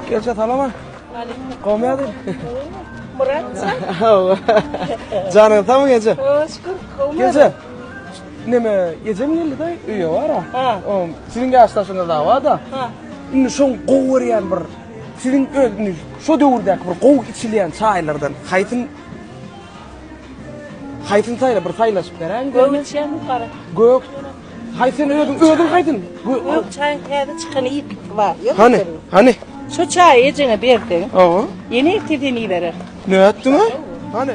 Gelse talama. Qomyadi. Muratsan. Canın tamam gelse. Şükür. Gelse. Neme gecem geldi da üye var ha. O sizin gastasında da var da. Ha. Indi şoň gowuryan bir sizin özünü şo döwürde bir gow içilen çaylardan Haytın sayla bir saylaşıp beren. Gömçem qara. Gök. Haytın özün haytın. Gök çayın kayda çıkanı ilk var. Hani? Şu çayı ecene berdin. Oğa. Yeni erteden iyileri. Ne ettin ha? Hani?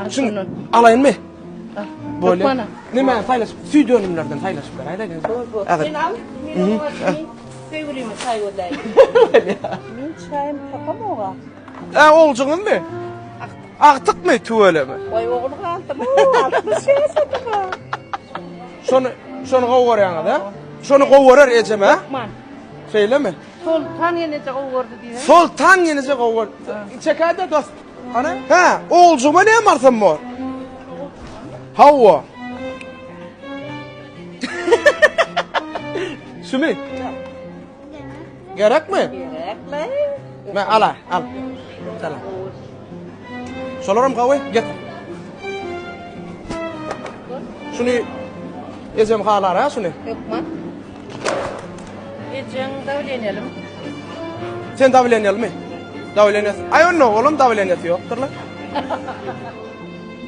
Şunu alayın mı? Böyle. Ne ben saylaşıp, süy dönümlerden saylaşıp beren. Hayda gel. Sen al. Sevgilimi çay odayım. Min çayım takam oğa. Olcağın mı? Aktık mı tüvele mi? Vay oğlu kaldım. Altı şey satıma. Şonu gowuryan da. Şonu gowurar ecem ha? Man. Söyle mi? Sol tan yenece gowurdu diye. Sultan yenice gowur. Çekayda dost. Ana? Ha, olcuma ne marsan mor? Havva. Sümi. Gerek mi? Gerek lan. Ben al. Salam. Solaram kahve, git. Şunu ezem halar ha şunu. Yok man. Ecen davlenelim. Sen davlenelim mi? Davlenes. Ay no oğlum davlenes yoktur lan.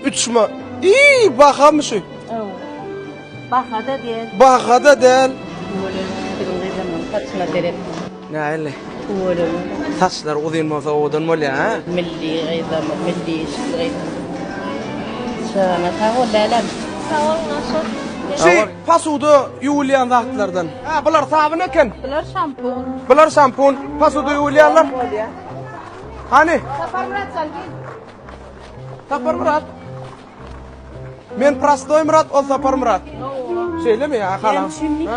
Üçme. İyi bakamış. Bakada diye. Bakada del. Kaçına deret. Ne öyle? Oğlum. Taşlar uzun olsa odan mı ya? Milli gayda milli gayda. Sana tavol lalam. Tavol nasıl? Şey, pasudu yuğulayan zahtlardan. Ha, bunlar sabun eken. Bunlar şampun. Şampun, pasudu yuğulayanlar. Hani? Safar Murat sanki. Safar Murat. Men Prastoy Murat, o Safar Murat. Şeyle mi ya? Ben şimdi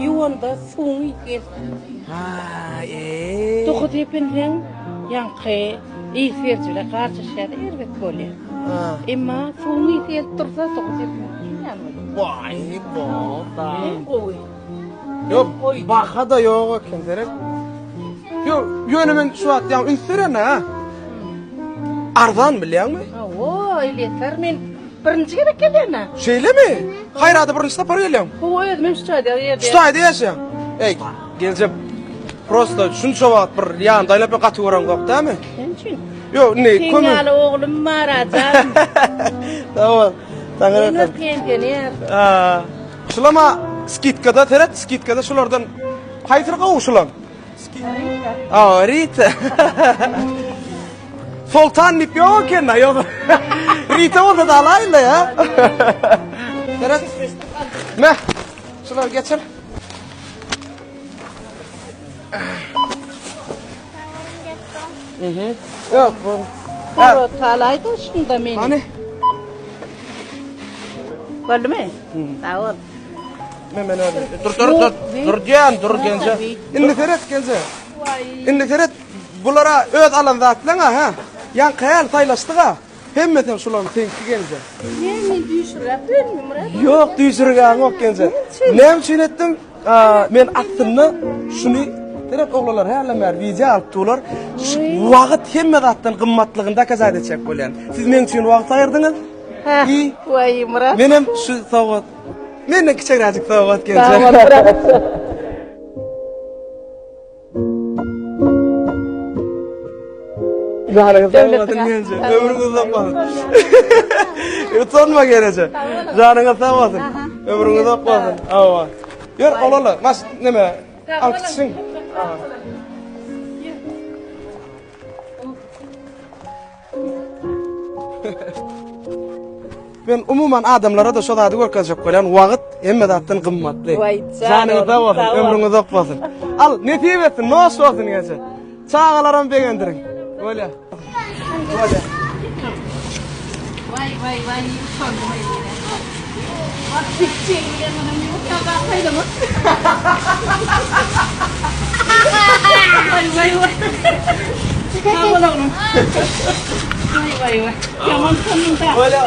yuğunda soğuk gel. Ha, Dokuz yapınca yankı, iyi seyirciyle karşı şeyde elbet böyle. Ama soğuk gel dursa dokuz yapınca. Vay boda. Oy. Yok, baka da yok kendileri. Yok, yönümün şu at ya ünsüren ha. Ardan biliyor musun? Oo, yeter men birinci kere gelene. Şeyle mi? Hayradı birinci tapar geliyorum. O edmem stayda yerde. Stayda yaşayam. Ey, geleceğim. Prosto şunça vaat bir yan daylap bir katı oran yok değil mi? Sençin. Yok ne? Tingal oğlum maracan. Tamam. Tanrı. Ne kendine. Şulama skitkada teret skitkada şulardan haytır kavuşulan. Rita. Sultan nip yok kenna yok. Rita o da alayla ya. Teret. Meh. Şular geçir. Yok bu. Koro talayda şunda men. Hani? Oldu mu? Tavol. Men dur gençe. İndi teret gençe. İndi teret bulara öz alan zatlan ha. Yan kayal saylaştığa. Hemmeten şulan tenki gençe. Ne mi düşürüp mi Murat? Yok düşürgen yok gençe. Nem için ettim? Men attımını şunu teret oğlalar halamer video alıp tular. Vaqt hemme zattan qımmatlığında kazat edecek bolan. Siz men için vaqt ayırdınız? İyi. Vay Murat. Menem şu sowgat. Menne kichikrazık sowgat gençe. Tamam Murat. Canınız sağ gençe. Ömrünüz uzatmasın. Utanma gençe. Canınız sağ olsun. Ömrünüz uzatmasın. Ava. Yer olalı. Mas neme? Alkışın. Ben umuman adamlara da şol adı görkezip koyan vaqt hemme zatdan qımmatly. Canınız sağ olsun. Ömrünüz uzatmasın. Al ne diyip etsin? Nos olsun gençe. Çağalaram beğendirin. Böyle. Böyle. Vay. Bak çiçeğiyle bana yok ya bakaydı mı? Vay. Tamam oğlum. Vay. Yaman sonunda. Böyle.